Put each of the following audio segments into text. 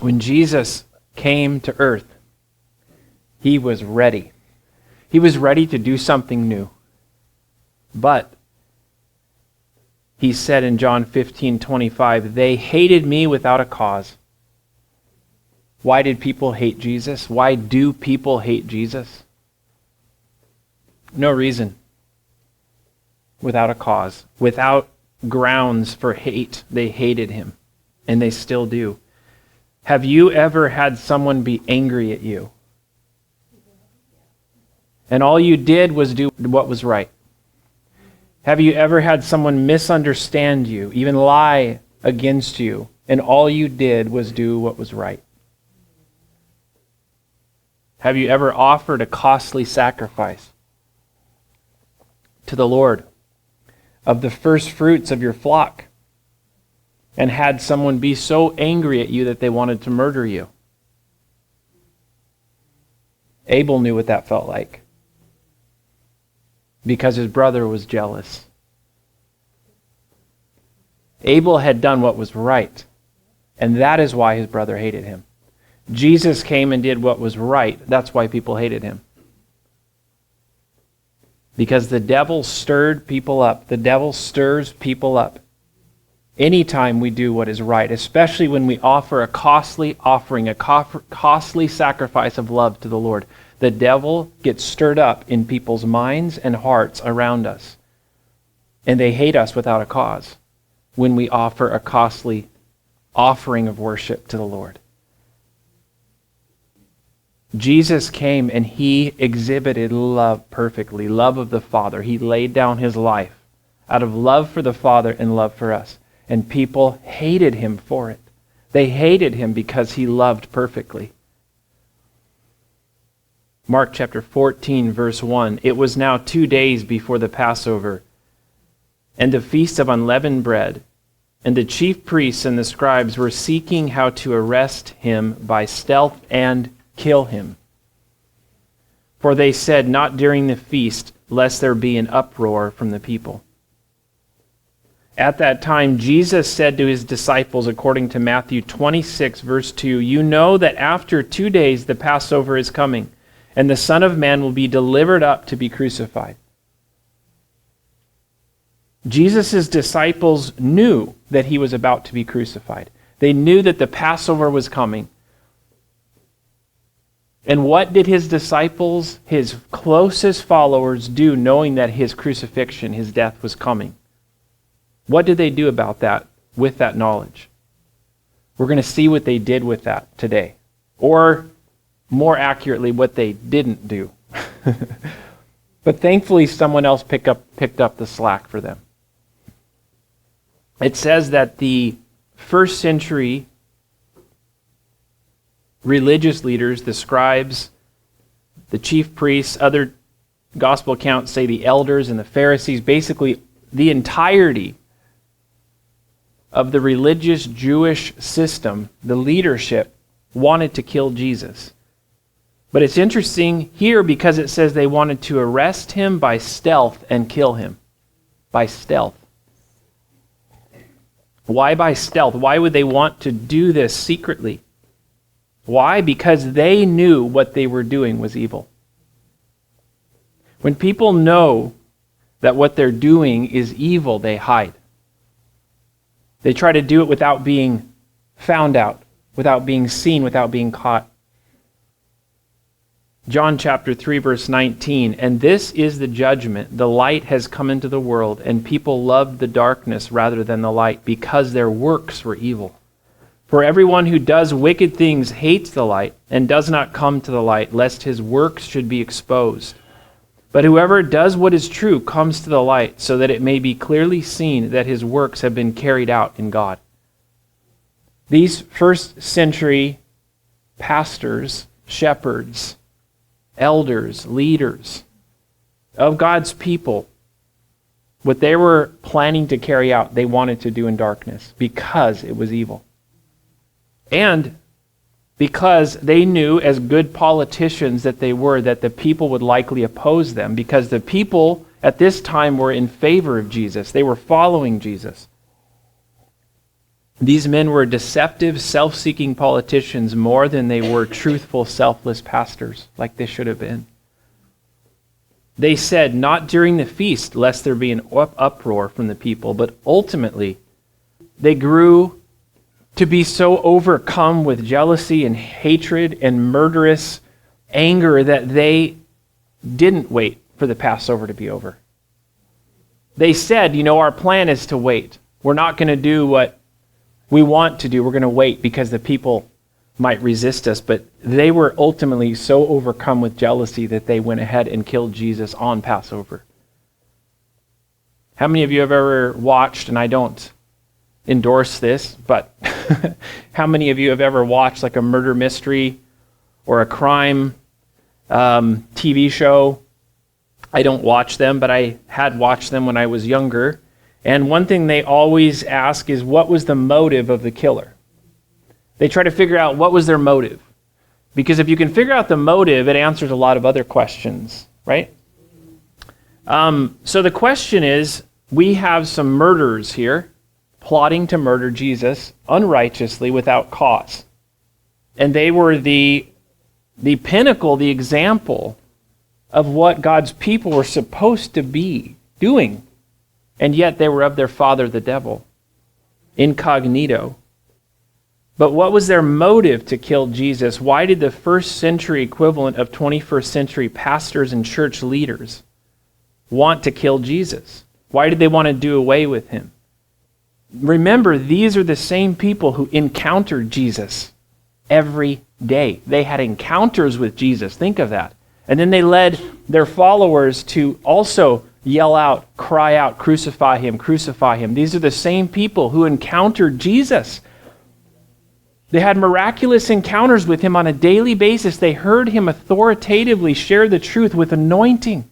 When Jesus came to earth, he was ready. He was ready to do something new. But he said in John 15:25, they hated me without a cause. Why did people hate Jesus? Why do people hate Jesus? No reason. Without a cause. Without grounds for hate, they hated him. And they still do. Have you ever had someone be angry at you? And all you did was do what was right? Have you ever had someone misunderstand you, even lie against you, and all you did was do what was right? Have you ever offered a costly sacrifice to the Lord of the first fruits of your flock and had someone be so angry at you that they wanted to murder you? Abel knew what that felt like because his brother was jealous. Abel had done what was right, and that is why his brother hated him. Jesus came and did what was right. That's why people hated him. Because the devil stirred people up. The devil stirs people up. Anytime we do what is right, especially when we offer a costly offering, a costly sacrifice of love to the Lord, the devil gets stirred up in people's minds and hearts around us. And they hate us without a cause when we offer a costly offering of worship to the Lord. Jesus came and he exhibited love perfectly, love of the Father. He laid down his life out of love for the Father and love for us. And people hated him for it. They hated him because he loved perfectly. Mark chapter 14, verse 1. It was now 2 days before the Passover and the feast of unleavened bread. And the chief priests and the scribes were seeking how to arrest him by stealth and kill him. For they said, not during the feast, lest there be an uproar from the people. At that time, Jesus said to his disciples, according to Matthew 26, verse 2, you know that after 2 days the Passover is coming, and the Son of Man will be delivered up to be crucified. Jesus' disciples knew that he was about to be crucified. They knew that the Passover was coming. And what did his disciples, his closest followers, do knowing that his crucifixion, his death was coming? What did they do about that with that knowledge? We're going to see what they did with that today. Or, more accurately, what they didn't do. But thankfully, someone else picked up the slack for them. It says that the first century religious leaders, the scribes, the chief priests, other gospel accounts say the elders and the Pharisees, basically the entirety of the religious Jewish system, the leadership, wanted to kill Jesus. But it's interesting here because it says they wanted to arrest him by stealth and kill him. By stealth. Why by stealth? Why would they want to do this secretly? Why? Because they knew what they were doing was evil. When people know that what they're doing is evil, they hide. They try to do it without being found out, without being seen, without being caught. John chapter 3, verse 19, and this is the judgment. The light has come into the world, and people loved the darkness rather than the light, because their works were evil. For everyone who does wicked things hates the light, and does not come to the light, lest his works should be exposed. But whoever does what is true comes to the light, so that it may be clearly seen that his works have been carried out in God. These first century pastors, shepherds, elders, leaders of God's people, what they were planning to carry out, they wanted to do in darkness because it was evil. And because they knew, as good politicians that they were, that the people would likely oppose them, because the people at this time were in favor of Jesus. They were following Jesus. These men were deceptive, self-seeking politicians more than they were truthful, selfless pastors, like they should have been. They said, not during the feast, lest there be an uproar from the people, but ultimately they grew to be so overcome with jealousy and hatred and murderous anger that they didn't wait for the Passover to be over. They said, our plan is to wait. We're not going to do what we want to do. We're going to wait because the people might resist us. But they were ultimately so overcome with jealousy that they went ahead and killed Jesus on Passover. How many of you have ever watched, and I don't endorse this, but how many of you have ever watched like a murder mystery or a crime TV show? I don't watch them, but I had watched them when I was younger. And one thing they always ask is, what was the motive of the killer? They try to figure out what was their motive. Because if you can figure out the motive, it answers a lot of other questions, right? So the question is, we have some murderers here plotting to murder Jesus unrighteously without cause. And they were the pinnacle, the example of what God's people were supposed to be doing. And yet they were of their father, the devil, incognito. But what was their motive to kill Jesus? Why did the first century equivalent of 21st century pastors and church leaders want to kill Jesus? Why did they want to do away with him? Remember, these are the same people who encountered Jesus every day. They had encounters with Jesus. Think of that. And then they led their followers to also yell out, cry out, crucify him, crucify him. These are the same people who encountered Jesus. They had miraculous encounters with him on a daily basis. They heard him authoritatively share the truth with anointing.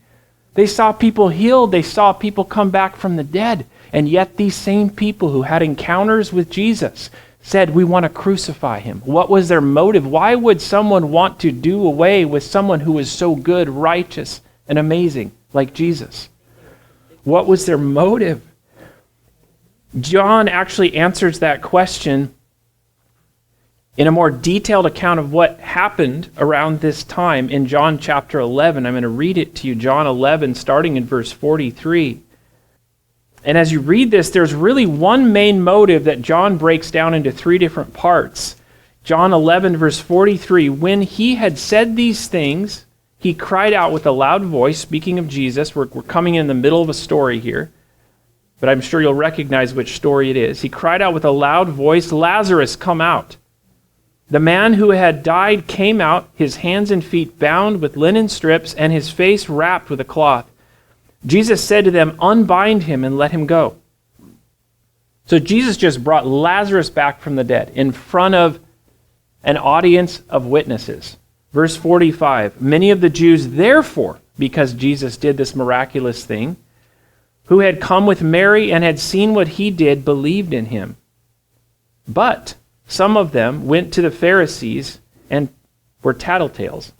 They saw people healed. They saw people come back from the dead. And yet these same people who had encounters with Jesus said, we want to crucify him. What was their motive? Why would someone want to do away with someone who was so good, righteous, and amazing like Jesus? What was their motive? John actually answers that question in a more detailed account of what happened around this time in John chapter 11. I'm going to read it to you, John 11, starting in verse 43. And as you read this, there's really one main motive that John breaks down into three different parts. John 11, verse 43, when he had said these things, he cried out with a loud voice, speaking of Jesus. We're coming in the middle of a story here, but I'm sure you'll recognize which story it is. He cried out with a loud voice, Lazarus, come out. The man who had died came out, his hands and feet bound with linen strips, and his face wrapped with a cloth. Jesus said to them, unbind him and let him go. So Jesus just brought Lazarus back from the dead in front of an audience of witnesses. Verse 45, many of the Jews, therefore, because Jesus did this miraculous thing, who had come with Mary and had seen what he did, believed in him. But some of them went to the Pharisees and were tattletales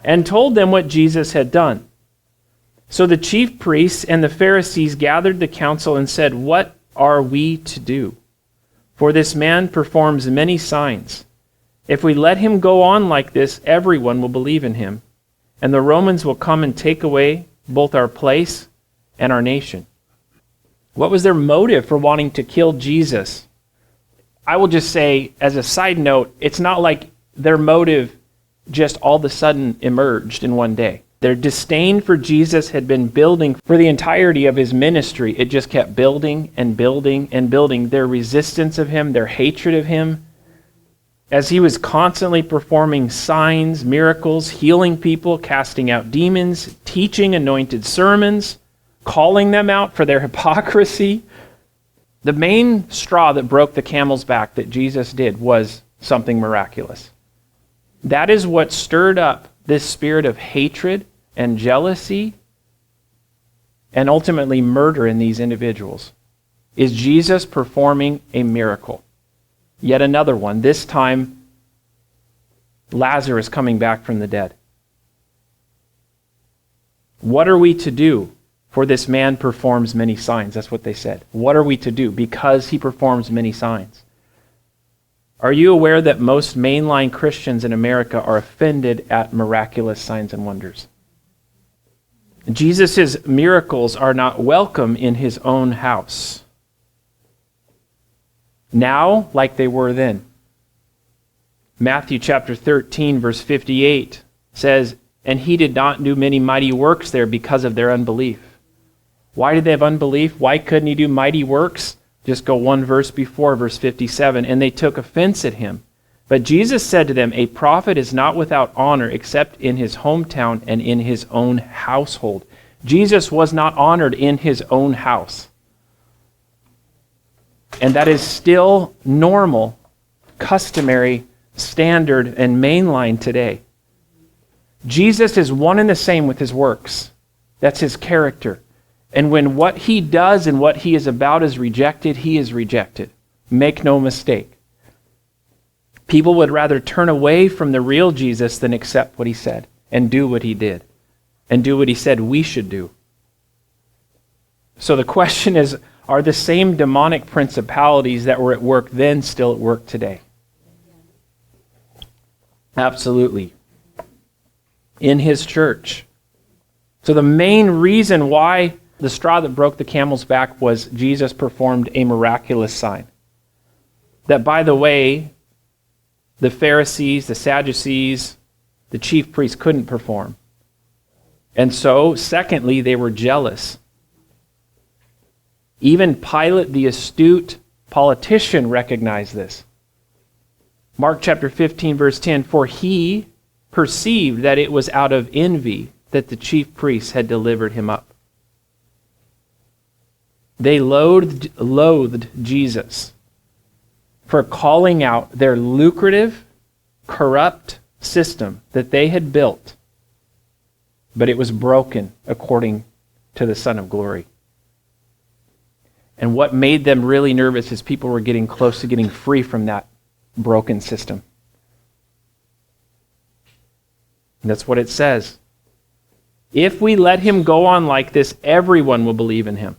and told them what Jesus had done. So the chief priests and the Pharisees gathered the council and said, what are we to do? For this man performs many signs. If we let him go on like this, everyone will believe in him, and the Romans will come and take away both our place and our nation. What was their motive for wanting to kill Jesus? I will just say, as a side note, it's not like their motive just all of a sudden emerged in one day. Their disdain for Jesus had been building for the entirety of his ministry. It just kept building and building and building. Their resistance of him, their hatred of him, as he was constantly performing signs, miracles, healing people, casting out demons, teaching anointed sermons, calling them out for their hypocrisy. The main straw that broke the camel's back that Jesus did was something miraculous. That is what stirred up this spirit of hatred and jealousy and ultimately murder in these individuals. Is Jesus performing a miracle? Yet another one, this time Lazarus coming back from the dead. What are we to do? For this man performs many signs. That's what they said. What are we to do? Because he performs many signs. Are you aware that most mainline Christians in America are offended at miraculous signs and wonders? Jesus' miracles are not welcome in his own house. Now, like they were then. Matthew chapter 13, verse 58 says, "And he did not do many mighty works there because of their unbelief." Why did they have unbelief? Why couldn't he do mighty works? Just go one verse before, verse 57. "And they took offense at him. But Jesus said to them, a prophet is not without honor except in his hometown and in his own household." Jesus was not honored in his own house. And that is still normal, customary, standard, and mainline today. Jesus is one and the same with his works. That's his character. And when what he does and what he is about is rejected, he is rejected. Make no mistake. People would rather turn away from the real Jesus than accept what he said and do what he did and do what he said we should do. So the question is, are the same demonic principalities that were at work then still at work today? Absolutely. In his church. So the main reason why the straw that broke the camel's back was Jesus performed a miraculous sign. That, by the way, the Pharisees, the Sadducees, the chief priests couldn't perform. And so, secondly, they were jealous. Even Pilate, the astute politician, recognized this. Mark chapter 15, verse 10, "For he perceived that it was out of envy that the chief priests had delivered him up." They loathed Jesus for calling out their lucrative, corrupt system that they had built, but it was broken according to the Son of Glory. And what made them really nervous is people were getting close to getting free from that broken system. And that's what it says. If we let him go on like this, everyone will believe in him.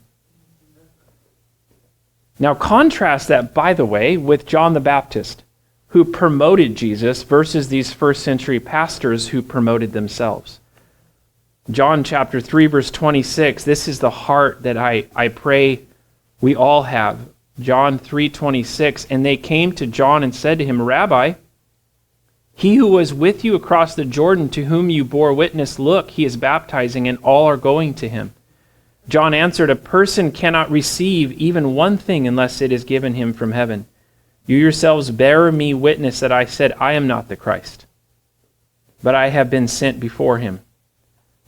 Now contrast that, by the way, with John the Baptist, who promoted Jesus, versus these first century pastors who promoted themselves. John chapter 3, verse 26, this is the heart that I pray we all have. John 3:26, "And they came to John and said to him, 'Rabbi, he who was with you across the Jordan, to whom you bore witness, look, he is baptizing, and all are going to him.' John answered, 'A person cannot receive even one thing unless it is given him from heaven. You yourselves bear me witness that I said, I am not the Christ, but I have been sent before him.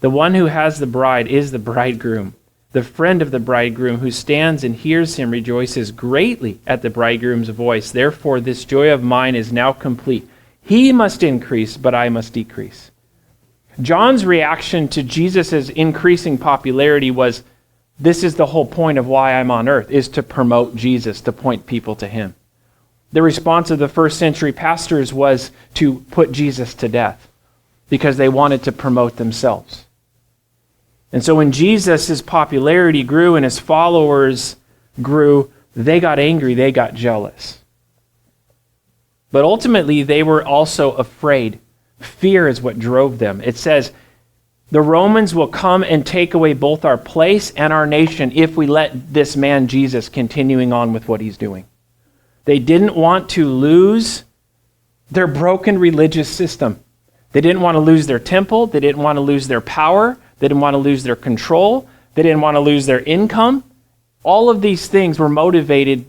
The one who has the bride is the bridegroom. The friend of the bridegroom who stands and hears him rejoices greatly at the bridegroom's voice. Therefore, this joy of mine is now complete. He must increase, but I must decrease.'" John's reaction to Jesus' increasing popularity was, this is the whole point of why I'm on earth, is to promote Jesus, to point people to him. The response of the first century pastors was to put Jesus to death because they wanted to promote themselves. And so when Jesus' popularity grew and his followers grew, they got angry, they got jealous. But ultimately, they were also afraid. Fear is what drove them. It says, the Romans will come and take away both our place and our nation if we let this man Jesus continuing on with what he's doing. They didn't want to lose their broken religious system. They didn't want to lose their temple. They didn't want to lose their power. They didn't want to lose their control. They didn't want to lose their income. All of these things were motivated.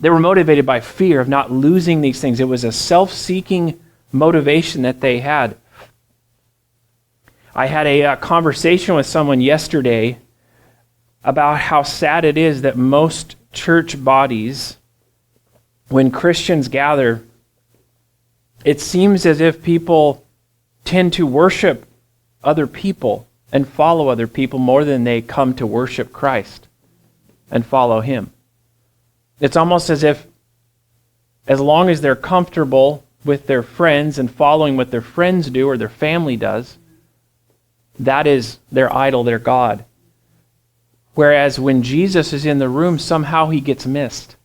They were motivated by fear of not losing these things. It was a self-seeking motivation that they had. I had a conversation with someone yesterday about how sad it is that most church bodies, when Christians gather, it seems as if people tend to worship other people and follow other people more than they come to worship Christ and follow him. It's almost as if as long as they're comfortable with their friends and following what their friends do or their family does, that is their idol, their God. Whereas when Jesus is in the room, somehow he gets missed.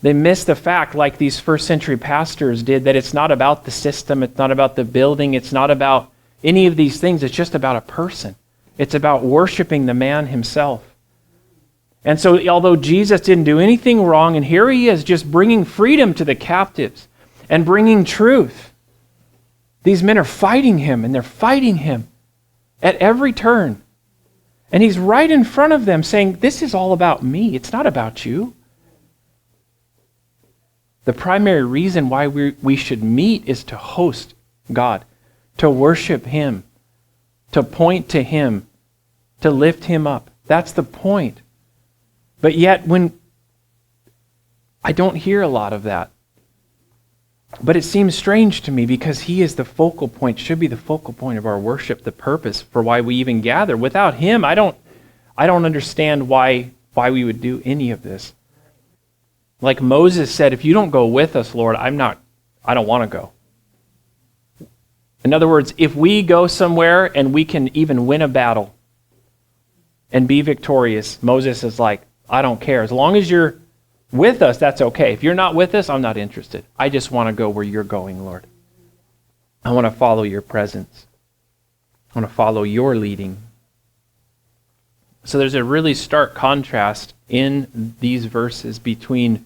They miss the fact, like these first century pastors did, that it's not about the system, it's not about the building, it's not about any of these things, it's just about a person. It's about worshiping the man himself. And so although Jesus didn't do anything wrong, and here he is just bringing freedom to the captives and bringing truth, these men are fighting him, and they're fighting him at every turn. And he's right in front of them saying, this is all about me, it's not about you. The primary reason why we should meet is to host God, to worship him, to point to him, to lift him up. That's the point. But yet, when I don't hear a lot of that, but it seems strange to me because he is the focal point, should be the focal point of our worship, the purpose for why we even gather. Without him, I don't understand why we would do any of this. Like Moses said, if you don't go with us, Lord, I don't want to go. In other words, if we go somewhere and we can even win a battle and be victorious, Moses is like, I don't care. As long as you're with us, that's okay. If you're not with us, I'm not interested. I just want to go where you're going, Lord. I want to follow your presence. I want to follow your leading. So there's a really stark contrast in these verses between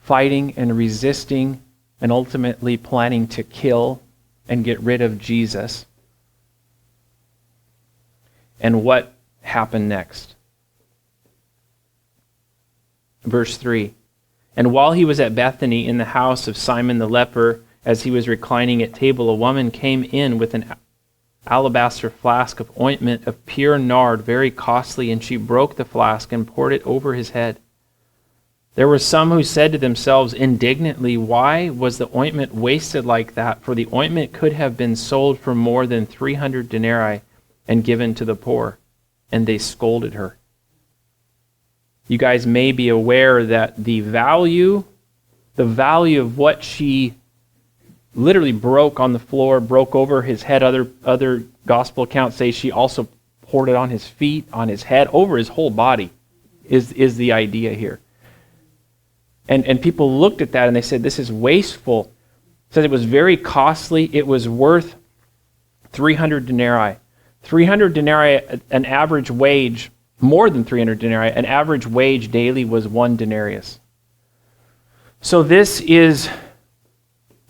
fighting and resisting and ultimately planning to kill and get rid of Jesus, and what happened next. Verse 3, and while he was at Bethany in the house of Simon the leper, as he was reclining at table, a woman came in with an alabaster flask of ointment of pure nard, very costly, and she broke the flask and poured it over his head. There were some who said to themselves indignantly, why was the ointment wasted like that? For the ointment could have been sold for more than 300 denarii and given to the poor. And they scolded her. You guys may be aware that the value of what she literally broke on the floor, broke over his head. Other gospel accounts say she also poured it on his feet, on his head, over his whole body, is the idea here. And people looked at that and they said, this is wasteful. It said it was very costly. It was worth 300 denarii. 300 denarii, an average wage, more than 300 denarii, an average wage daily was 1 denarius. So this is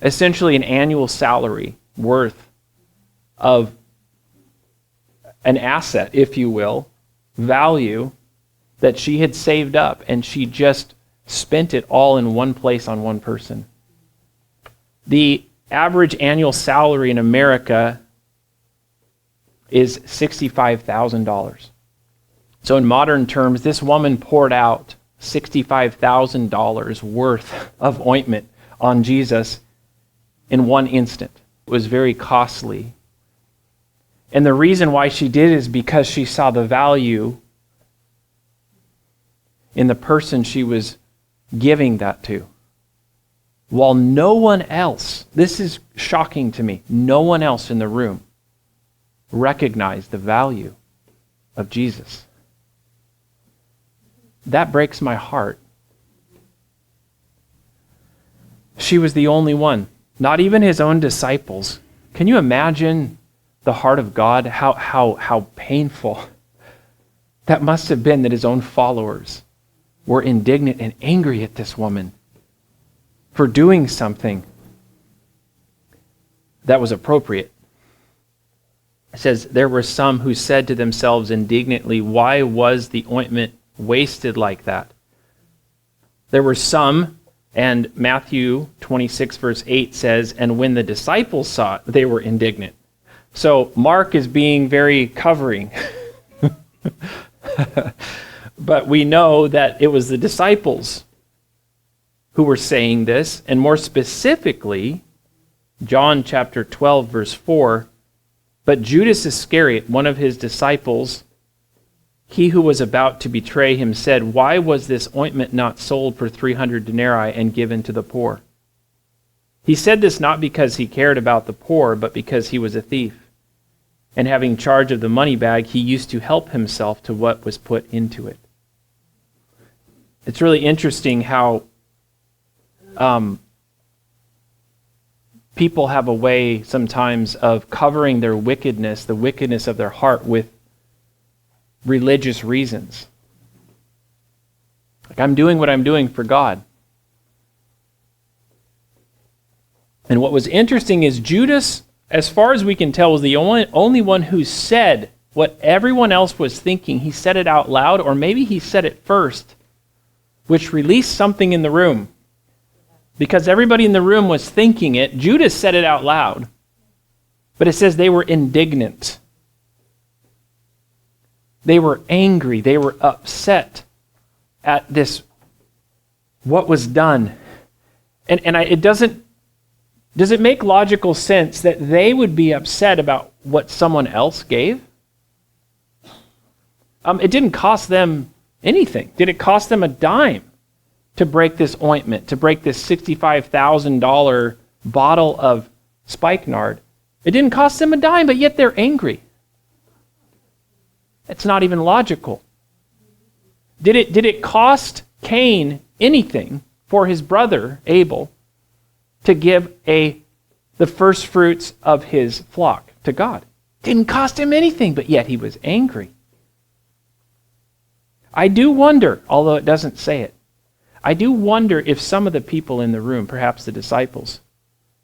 essentially an annual salary worth of an asset, if you will, value that she had saved up, and she just spent it all in one place on one person. The average annual salary in America is $65,000. So in modern terms, this woman poured out $65,000 worth of ointment on Jesus in one instant. It was very costly. And the reason why she did is because she saw the value in the person she was giving that to. While no one else, this is shocking to me, no one else in the room recognized the value of Jesus. That breaks my heart. She was the only one. Not even his own disciples. Can you imagine the heart of God? How painful that must have been, that his own followers were indignant and angry at this woman for doing something that was appropriate. It says, there were some who said to themselves indignantly, why was the ointment wasted like that? There were some, and Matthew 26 verse 8 says, and when the disciples saw it, they were indignant. So Mark is being very covering. But we know that it was the disciples who were saying this, and more specifically, John chapter 12 verse 4, but Judas Iscariot, one of his disciples, he who was about to betray him, said, why was this ointment not sold for 300 denarii and given to the poor? He said this not because he cared about the poor, but because he was a thief. and having charge of the money bag, he used to help himself to what was put into it. It's really interesting how people have a way sometimes of covering their wickedness, the wickedness of their heart, with religious reasons. Like, I'm doing what I'm doing for God. And what was interesting is Judas, as far as we can tell, was the only one who said what everyone else was thinking. He said it out loud, or maybe he said it first, which released something in the room. Because everybody in the room was thinking it, Judas said it out loud. But it says they were indignant. They were angry. They were upset at this, what was done. And it doesn't, does it make logical sense that they would be upset about what someone else gave? It didn't cost them anything. Did it cost them a dime to break this ointment, to break this $65,000 bottle of spikenard? It didn't cost them a dime, but yet they're angry. It's not even logical. Did it cost Cain anything for his brother Abel to give the first fruits of his flock to God? Didn't cost him anything, but yet he was angry. I do wonder, although it doesn't say it, I do wonder if some of the people in the room, perhaps the disciples,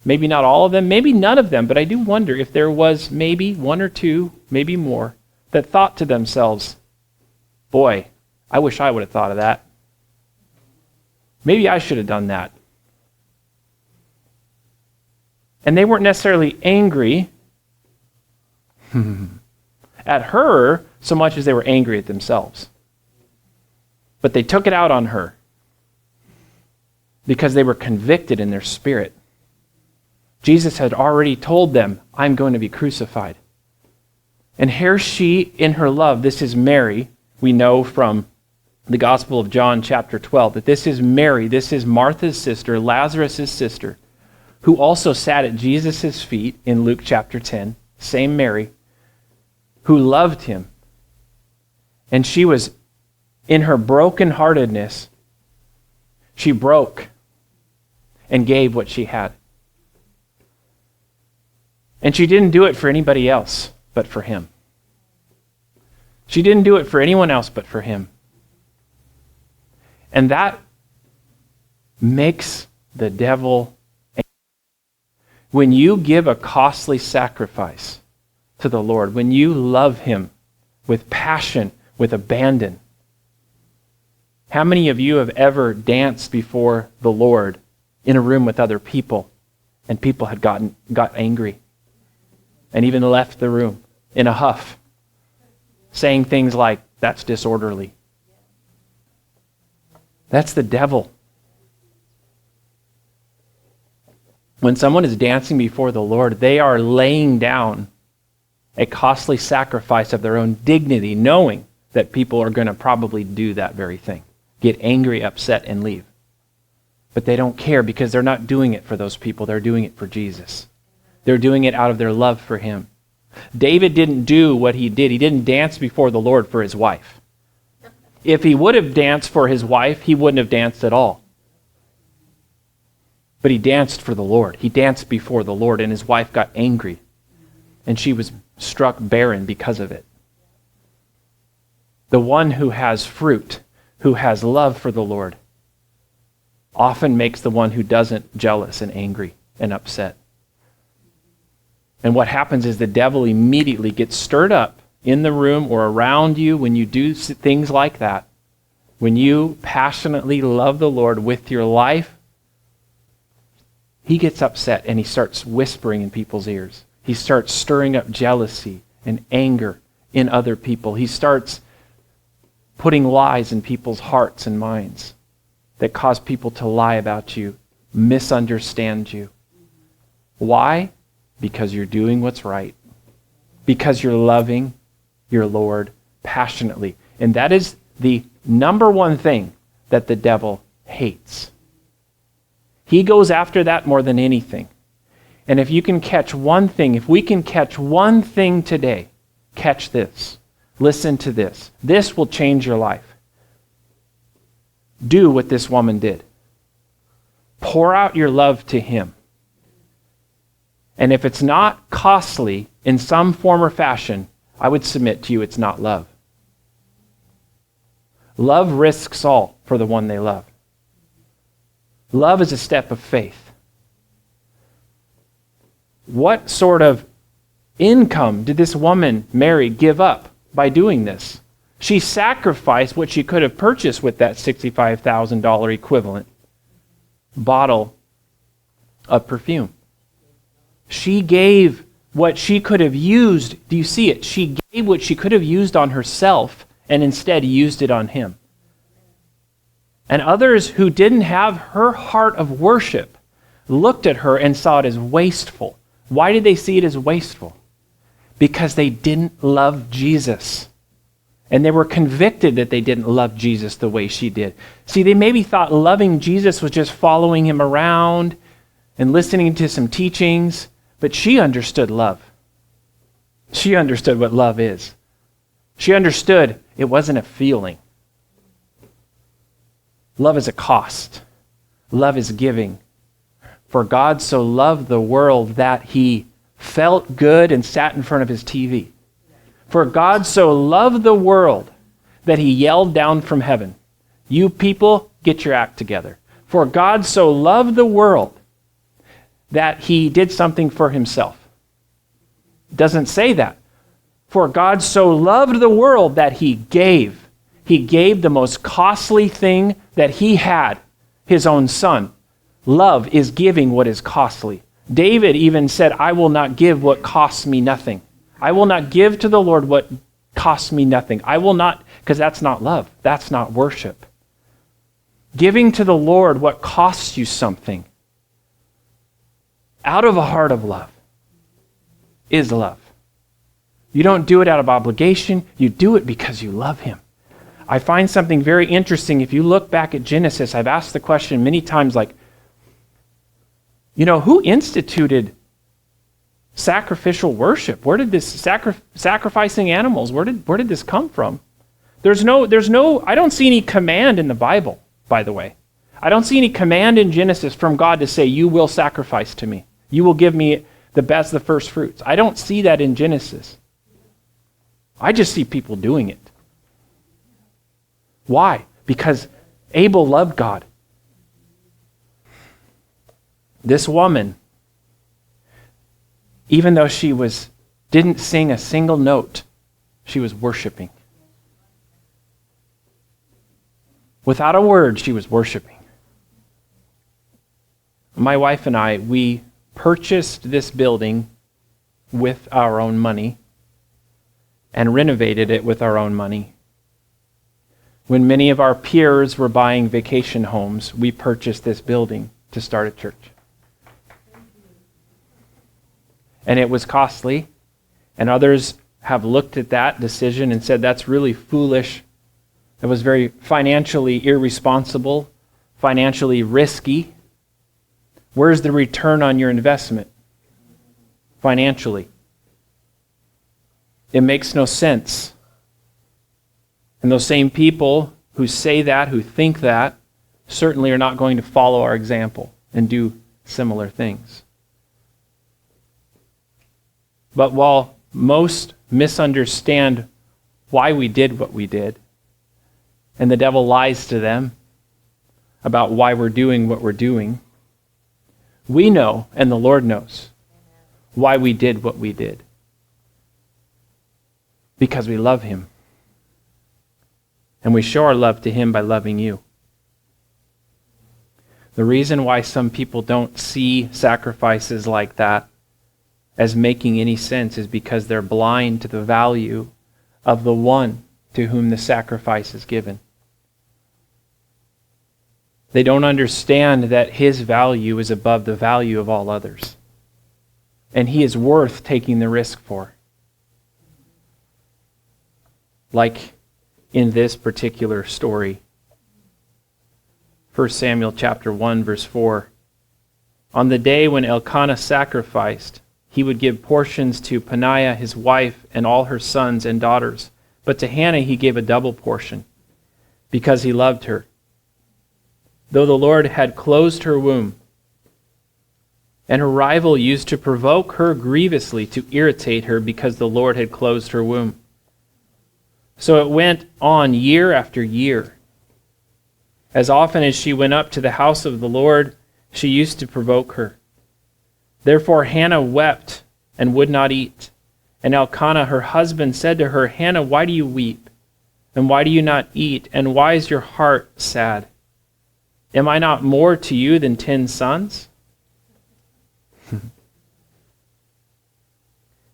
maybe not all of them, maybe none of them, but I do wonder if there was maybe one or two, maybe more, that thought to themselves, boy, I wish I would have thought of that. Maybe I should have done that. And they weren't necessarily angry at her so much as they were angry at themselves. But they took it out on her because they were convicted in their spirit. Jesus had already told them, I'm going to be crucified. And here she, in her love, this is Mary. We know from the Gospel of John chapter 12 that this is Mary, this is Martha's sister, Lazarus' sister, who also sat at Jesus' feet in Luke chapter 10, same Mary, who loved him. And she was, in her brokenheartedness, she broke and gave what she had. And she didn't do it for anybody else but for him. She didn't do it for anyone else but for him. And that makes the devil angry. When you give a costly sacrifice to the Lord, when you love him with passion, with abandon. How many of you have ever danced before the Lord in a room with other people and people had got angry and even left the room in a huff, saying things like, that's disorderly? That's the devil. When someone is dancing before the Lord, they are laying down a costly sacrifice of their own dignity, knowing that people are going to probably do that very thing. Get angry, upset, and leave. But they don't care because they're not doing it for those people. They're doing it for Jesus. They're doing it out of their love for him. David didn't do what he did. He didn't dance before the Lord for his wife. If he would have danced for his wife, he wouldn't have danced at all. But he danced for the Lord. He danced before the Lord, and his wife got angry. And she was struck barren because of it. The one who has fruit, who has love for the Lord, often makes the one who doesn't jealous and angry and upset. And what happens is the devil immediately gets stirred up in the room or around you when you do things like that. When you passionately love the Lord with your life, he gets upset and he starts whispering in people's ears. He starts stirring up jealousy and anger in other people. He starts putting lies in people's hearts and minds that cause people to lie about you, misunderstand you. Why? Because you're doing what's right. Because you're loving your Lord passionately. And that is the number one thing that the devil hates. He goes after that more than anything. And if you can catch one thing, if we can catch one thing today, catch this. Listen to this. This will change your life. Do what this woman did. Pour out your love to him. And if it's not costly in some form or fashion, I would submit to you it's not love. Love risks all for the one they love. Love is a step of faith. What sort of income did this woman, Mary, give up by doing this? She sacrificed what she could have purchased with that $65,000 equivalent bottle of perfume. She gave what she could have used. Do you see it? She gave what she could have used on herself and instead used it on him. And others who didn't have her heart of worship looked at her and saw it as wasteful. Why did they see it as wasteful? Because they didn't love Jesus. And they were convicted that they didn't love Jesus the way she did. See, they maybe thought loving Jesus was just following him around and listening to some teachings, but she understood love. She understood what love is. She understood it wasn't a feeling. Love is a cost. Love is giving. For God so loved the world that he felt good and sat in front of his TV. For God so loved the world that he yelled down from heaven, "You people, get your act together." For God so loved the world that he did something for himself. It doesn't say that. For God so loved the world that he gave. He gave the most costly thing that he had, his own son. Love is giving what is costly. David even said, "I will not give what costs me nothing." I will not give to the Lord what costs me nothing. I will not, because that's not love. That's not worship. Giving to the Lord what costs you something out of a heart of love is love. You don't do it out of obligation. You do it because you love him. I find something very interesting. If you look back at Genesis, I've asked the question many times, like, who instituted sacrificial worship? Where did this sacrificing animals, where did this come from? There's no, I don't see any command in the Bible, by the way. I don't see any command in Genesis from God to say, "You will sacrifice to me. You will give me the best, the first fruits." I don't see that in Genesis. I just see people doing it. Why? Because Abel loved God. This woman, even though she didn't sing a single note, she was worshiping. Without a word, she was worshiping. My wife and I, we purchased this building with our own money and renovated it with our own money. When many of our peers were buying vacation homes, we purchased this building to start a church. And it was costly, and others have looked at that decision and said that's really foolish. It was very financially irresponsible, financially risky. Where's the return on your investment? Financially. It makes no sense. And those same people who say that, who think that, certainly are not going to follow our example and do similar things. But while most misunderstand why we did what we did, and the devil lies to them about why we're doing what we're doing, we know, and the Lord knows, why we did what we did. Because we love him. And we show our love to him by loving you. The reason why some people don't see sacrifices like that as making any sense is because they're blind to the value of the one to whom the sacrifice is given. They don't understand that his value is above the value of all others. And he is worth taking the risk for. Like in this particular story, 1 Samuel chapter 1, verse 4. On the day when Elkanah sacrificed, he would give portions to Peninnah his wife and all her sons and daughters. But to Hannah he gave a double portion, because he loved her, though the Lord had closed her womb. And her rival used to provoke her grievously to irritate her because the Lord had closed her womb. So it went on year after year. As often as she went up to the house of the Lord, she used to provoke her. Therefore Hannah wept and would not eat. And Elkanah, her husband, said to her, Hannah, why do you weep? And why do you not eat? And why is your heart sad? Am I not more to you than 10 sons?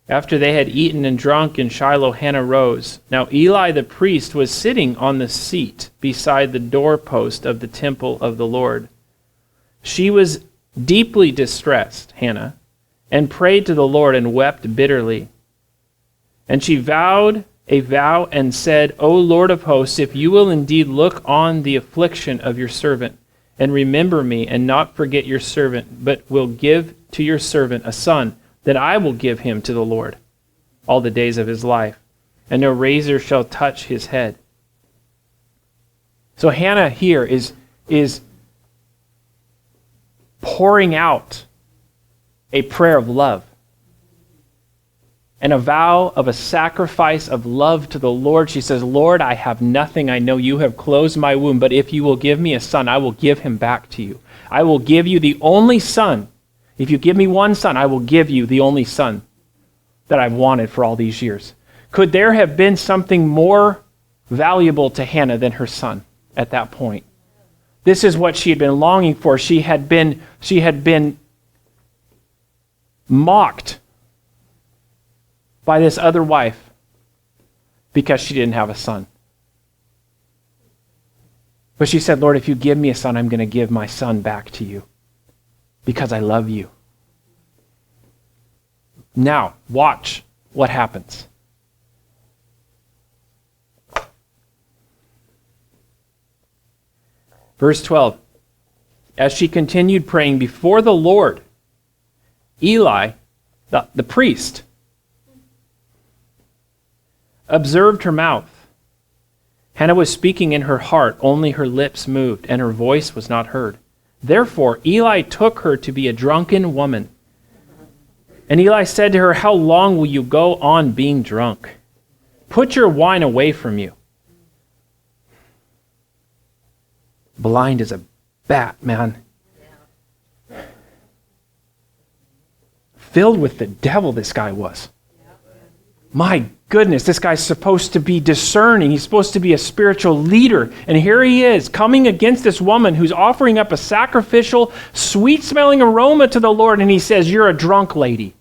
After they had eaten and drunk in Shiloh, Hannah rose. Now Eli the priest was sitting on the seat beside the doorpost of the temple of the Lord. She was deeply distressed, Hannah, and prayed to the Lord and wept bitterly. And she vowed a vow and said, O Lord of hosts, if you will indeed look on the affliction of your servant, and remember me, and not forget your servant, but will give to your servant a son, then I will give him to the Lord all the days of his life, and no razor shall touch his head. So Hannah here is pouring out a prayer of love and a vow of a sacrifice of love to the Lord. She says, Lord, I have nothing. I know you have closed my womb, but if you will give me a son, I will give him back to you. I will give you the only son. If you give me one son, I will give you the only son that I've wanted for all these years. Could there have been something more valuable to Hannah than her son at that point? This is what she had been longing for. She had been mocked by this other wife because she didn't have a son. But she said, Lord, if you give me a son, I'm going to give my son back to you because I love you. Now, watch what happens. Verse 12. As she continued praying before the Lord, Eli, the priest, observed her mouth. Hannah was speaking in her heart, only her lips moved, and her voice was not heard. Therefore, Eli took her to be a drunken woman. And Eli said to her, How long will you go on being drunk? Put your wine away from you. Blind as a bat, man. Filled with the devil, this guy was. My goodness, this guy's supposed to be discerning. He's supposed to be a spiritual leader. And here he is, coming against this woman who's offering up a sacrificial, sweet-smelling aroma to the Lord, and he says, You're a drunk lady.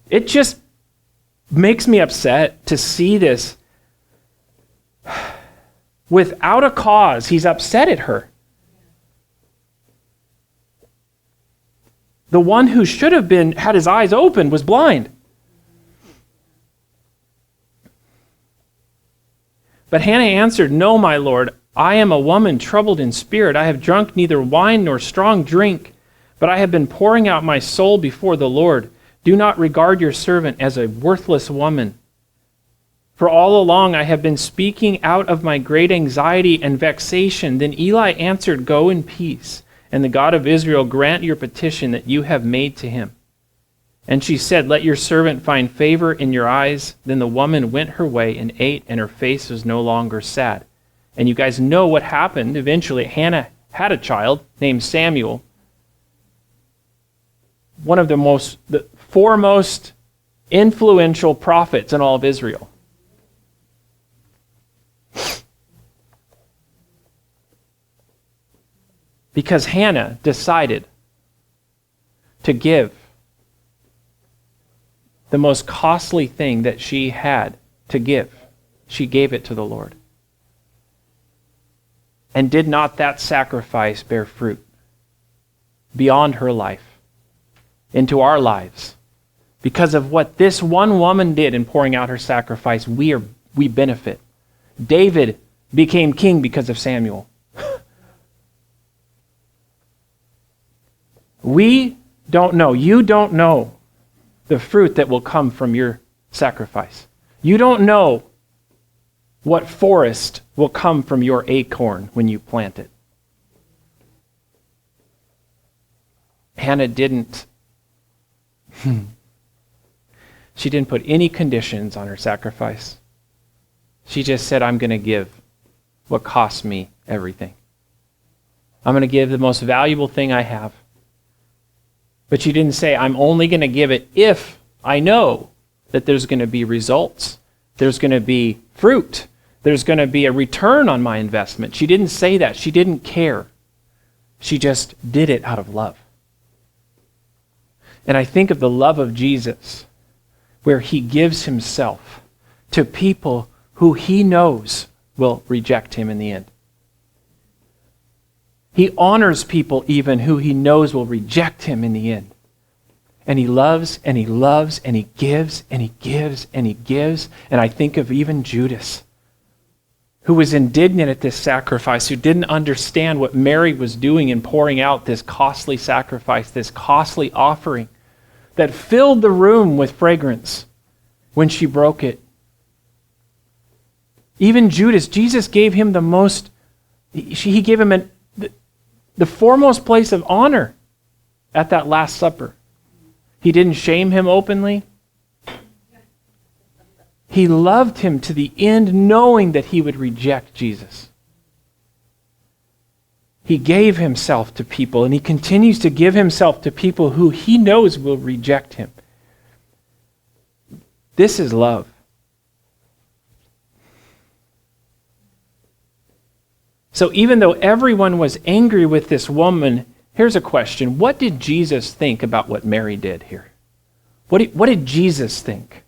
It just makes me upset to see this. Without a cause, he's upset at her. The one who should have had his eyes open was blind. But Hannah answered, No, my lord, I am a woman troubled in spirit. I have drunk neither wine nor strong drink, but I have been pouring out my soul before the Lord. Do not regard your servant as a worthless woman. For all along I have been speaking out of my great anxiety and vexation. Then Eli answered, Go in peace, and the God of Israel grant your petition that you have made to him. And she said, Let your servant find favor in your eyes. Then the woman went her way and ate, and her face was no longer sad. And you guys know what happened. Eventually, Hannah had a child named Samuel. One of the foremost influential prophets in all of Israel. Because Hannah decided to give the most costly thing that she had to give. She gave it to the Lord. And did not that sacrifice bear fruit beyond her life into our lives? Because of what this one woman did in pouring out her sacrifice, we benefit. David became king because of Samuel. We don't know. You don't know the fruit that will come from your sacrifice. You don't know what forest will come from your acorn when you plant it. Hannah didn't. She didn't put any conditions on her sacrifice. She just said, I'm going to give what costs me everything. I'm going to give the most valuable thing I have. But she didn't say, I'm only going to give it if I know that there's going to be results. There's going to be fruit. There's going to be a return on my investment. She didn't say that. She didn't care. She just did it out of love. And I think of the love of Jesus, where he gives himself to people who he knows will reject him in the end. He honors people even who he knows will reject him in the end. And he loves and he loves and he gives and he gives and he gives. And I think of even Judas, who was indignant at this sacrifice, who didn't understand what Mary was doing in pouring out this costly sacrifice, this costly offering that filled the room with fragrance when she broke it. Even Judas, Jesus gave him the most, he gave him the foremost place of honor at that Last Supper. He didn't shame him openly. He loved him to the end, knowing that he would reject Jesus. He gave himself to people, and he continues to give himself to people who he knows will reject him. This is love. So even though everyone was angry with this woman, here's a question. What did Jesus think about what Mary did here? What did Jesus think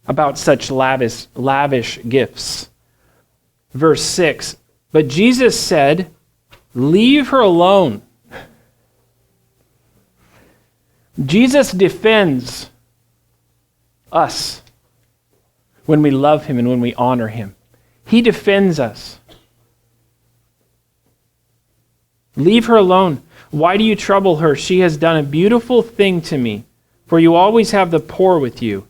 about such lavish gifts? Verse 6, but Jesus said, leave her alone. Jesus defends us when we love him and when we honor him. He defends us. Leave her alone. Why do you trouble her? She has done a beautiful thing to me. For you always have the poor with you.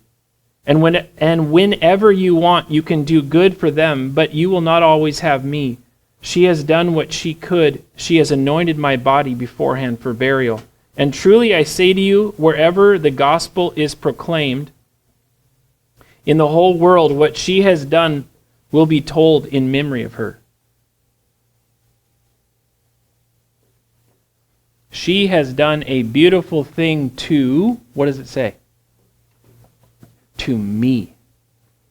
And whenever you want, you can do good for them, but you will not always have me. She has done what she could. She has anointed my body beforehand for burial. And truly I say to you, wherever the gospel is proclaimed in the whole world, what she has done will be told in memory of her. She has done a beautiful thing to, what does it say? To me,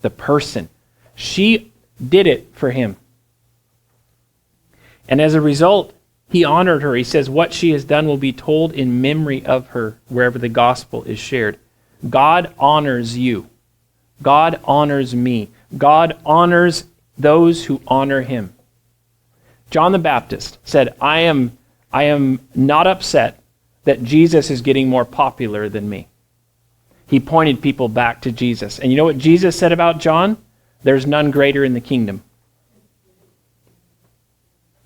the person. She did it for him. And as a result, he honored her. He says, what she has done will be told in memory of her wherever the gospel is shared. God honors you. God honors me. God honors those who honor him. John the Baptist said, I am not upset that Jesus is getting more popular than me. He pointed people back to Jesus. And you know what Jesus said about John? There's none greater in the kingdom.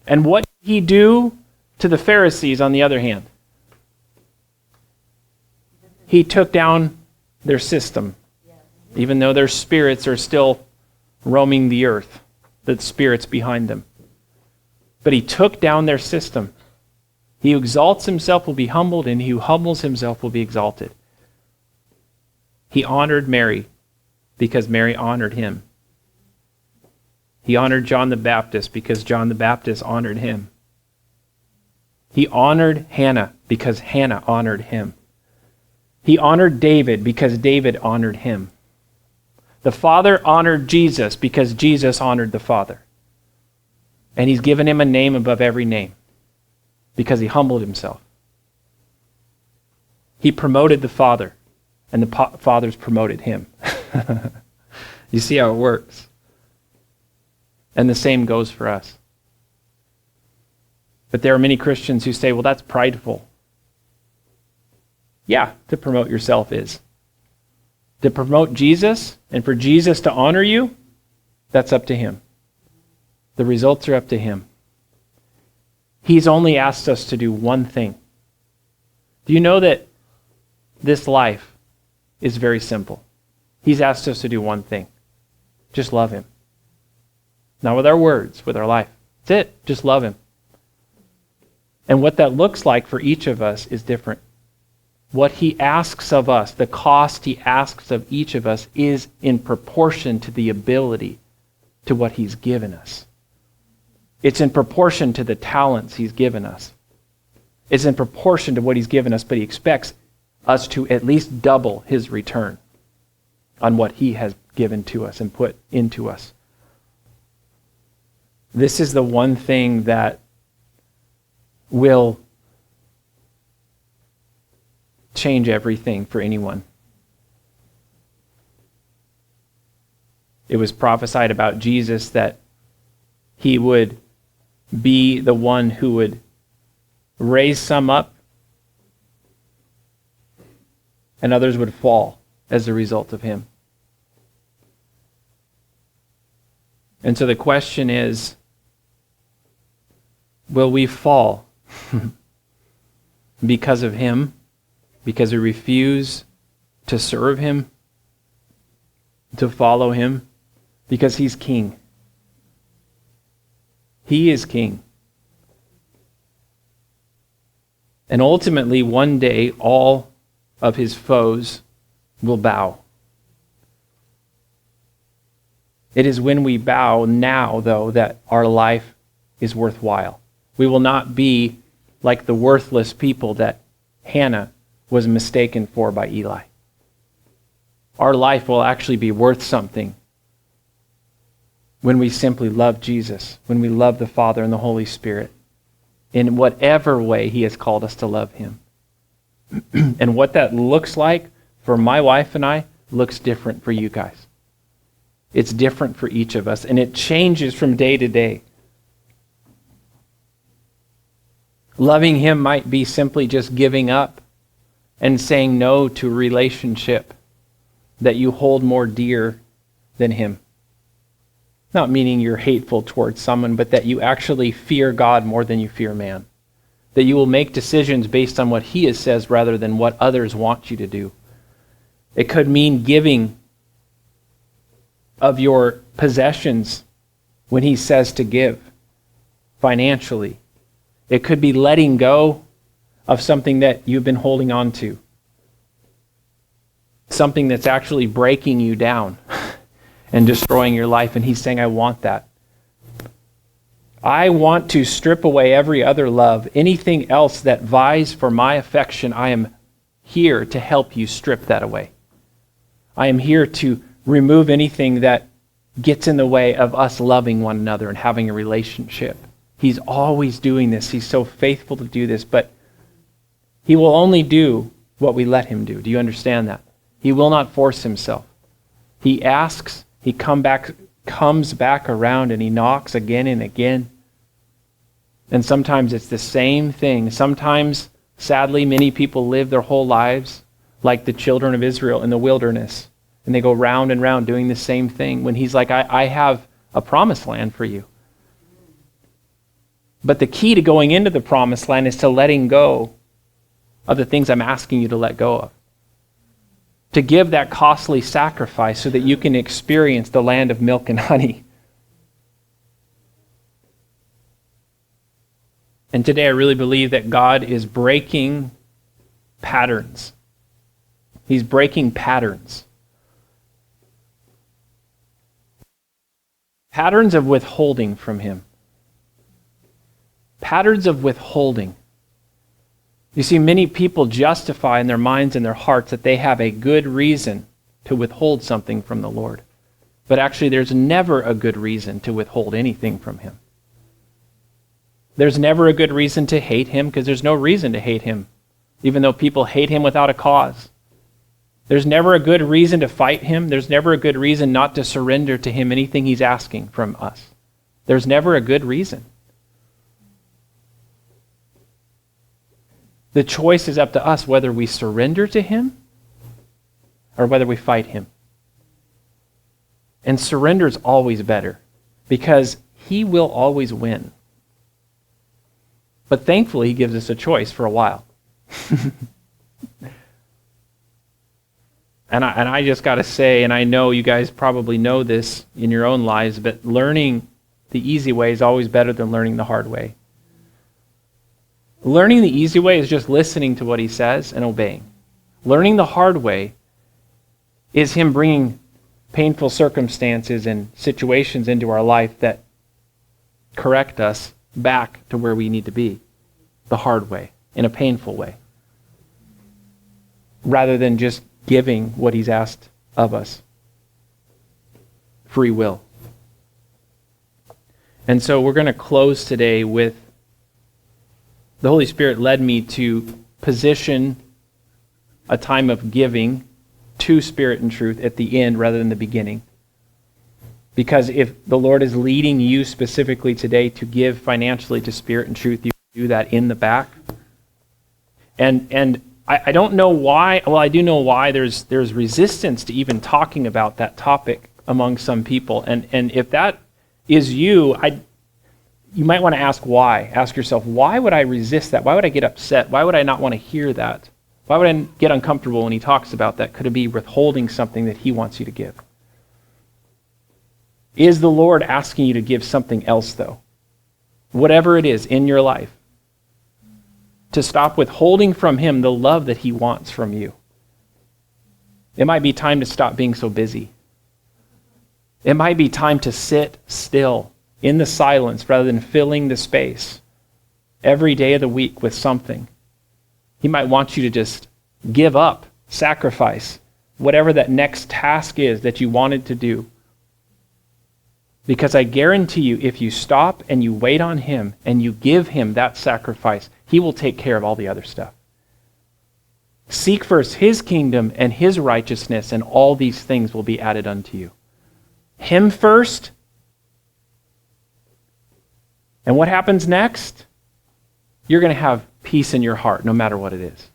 And what did he do to the Pharisees on the other hand? He took down their system. Even though their spirits are still roaming the earth, the spirits behind them. But he took down their system. He who exalts himself will be humbled, and he who humbles himself will be exalted. He honored Mary because Mary honored him. He honored John the Baptist because John the Baptist honored him. He honored Hannah because Hannah honored him. He honored David because David honored him. The Father honored Jesus because Jesus honored the Father. And he's given him a name above every name because he humbled himself. He promoted the Father, and the Father's promoted him. You see how it works? And the same goes for us. But there are many Christians who say, well, that's prideful. Yeah, to promote yourself is. To promote Jesus and for Jesus to honor you, that's up to him. The results are up to him. He's only asked us to do one thing. Do you know that this life is very simple? He's asked us to do one thing. Just love him. Not with our words, with our life. That's it. Just love him. And what that looks like for each of us is different. What he asks of us, the cost he asks of each of us, is in proportion to the ability to what he's given us. It's in proportion to the talents he's given us. It's in proportion to what he's given us, but he expects us to at least double his return on what he has given to us and put into us. This is the one thing that will change everything for anyone. It was prophesied about Jesus that he would be the one who would raise some up and others would fall as a result of him. And so the question is, will we fall because of him? Because we refuse to serve him, to follow him, because he's king. He is king. And ultimately, one day, all of his foes will bow. It is when we bow now, though, that our life is worthwhile. We will not be like the worthless people that Hannah was mistaken for by Eli. Our life will actually be worth something when we simply love Jesus, when we love the Father and the Holy Spirit, in whatever way he has called us to love him. And what that looks like for my wife and I looks different for you guys. It's different for each of us, and it changes from day to day. Loving him might be simply just giving up and saying no to a relationship that you hold more dear than him. Not meaning you're hateful towards someone, but that you actually fear God more than you fear man. That you will make decisions based on what he says rather than what others want you to do. It could mean giving of your possessions when he says to give financially. It could be letting go of something that you've been holding on to. Something that's actually breaking you down and destroying your life. And he's saying, I want that. I want to strip away every other love. Anything else that vies for my affection, I am here to help you strip that away. I am here to remove anything that gets in the way of us loving one another and having a relationship. He's always doing this. He's so faithful to do this, but he will only do what we let him do. Do you understand that? He will not force himself. He asks, he comes back around, and he knocks again and again. And sometimes it's the same thing. Sometimes, sadly, many people live their whole lives like the children of Israel in the wilderness. And they go round and round doing the same thing when he's like, I have a promised land for you. But the key to going into the promised land is to letting go of the things I'm asking you to let go of. To give that costly sacrifice so that you can experience the land of milk and honey. And today I really believe that God is breaking patterns. He's breaking patterns. Patterns of withholding from him. Patterns of withholding. You see, many people justify in their minds and their hearts that they have a good reason to withhold something from the Lord. But actually, there's never a good reason to withhold anything from him. There's never a good reason to hate him, because there's no reason to hate him, even though people hate him without a cause. There's never a good reason to fight him. There's never a good reason not to surrender to him anything he's asking from us. There's never a good reason. The choice is up to us whether we surrender to him or whether we fight him. And surrender is always better because he will always win. But thankfully, he gives us a choice for a while. And I just got to say, and I know you guys probably know this in your own lives, but learning the easy way is always better than learning the hard way. Learning the easy way is just listening to what he says and obeying. Learning the hard way is him bringing painful circumstances and situations into our life that correct us back to where we need to be, the hard way, in a painful way, rather than just giving what he's asked of us. Free will. And so we're going to close today with the Holy Spirit led me to position a time of giving to Spirit and Truth at the end rather than the beginning. Because if the Lord is leading you specifically today to give financially to Spirit and Truth, you can do that in the back. And I don't know why, well, I do know why there's resistance to even talking about that topic among some people. And if that is you, you might want to ask why. Ask yourself, why would I resist that? Why would I get upset? Why would I not want to hear that? Why would I get uncomfortable when he talks about that? Could it be withholding something that he wants you to give? Is the Lord asking you to give something else, though? Whatever it is in your life. To stop withholding from him the love that he wants from you. It might be time to stop being so busy. It might be time to sit still in the silence rather than filling the space every day of the week with something. He might want you to just give up, sacrifice, whatever that next task is that you wanted to do. Because I guarantee you, if you stop and you wait on him and you give him that sacrifice, he will take care of all the other stuff. Seek first his kingdom and his righteousness, and all these things will be added unto you. Him first. And what happens next? You're going to have peace in your heart, no matter what it is.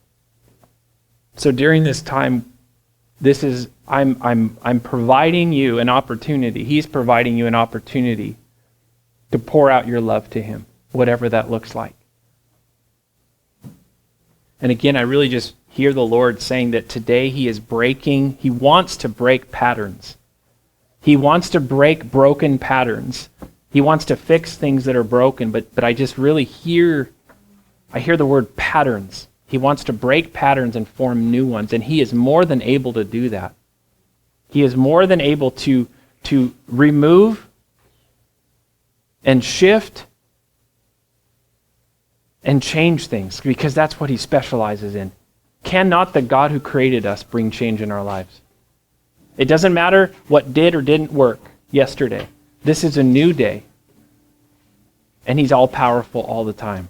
So during this time, I'm providing you an opportunity. He's providing you an opportunity to pour out your love to him, whatever that looks like. And again, I really just hear the Lord saying that today he wants to break patterns. He wants to break broken patterns. He wants to fix things that are broken, but I just really hear the word patterns. He wants to break patterns and form new ones, and he is more than able to do that. He is more than able to remove and shift and change things, because that's what he specializes in. Cannot the God who created us bring change in our lives? It doesn't matter what did or didn't work yesterday. This is a new day. And he's all powerful all the time.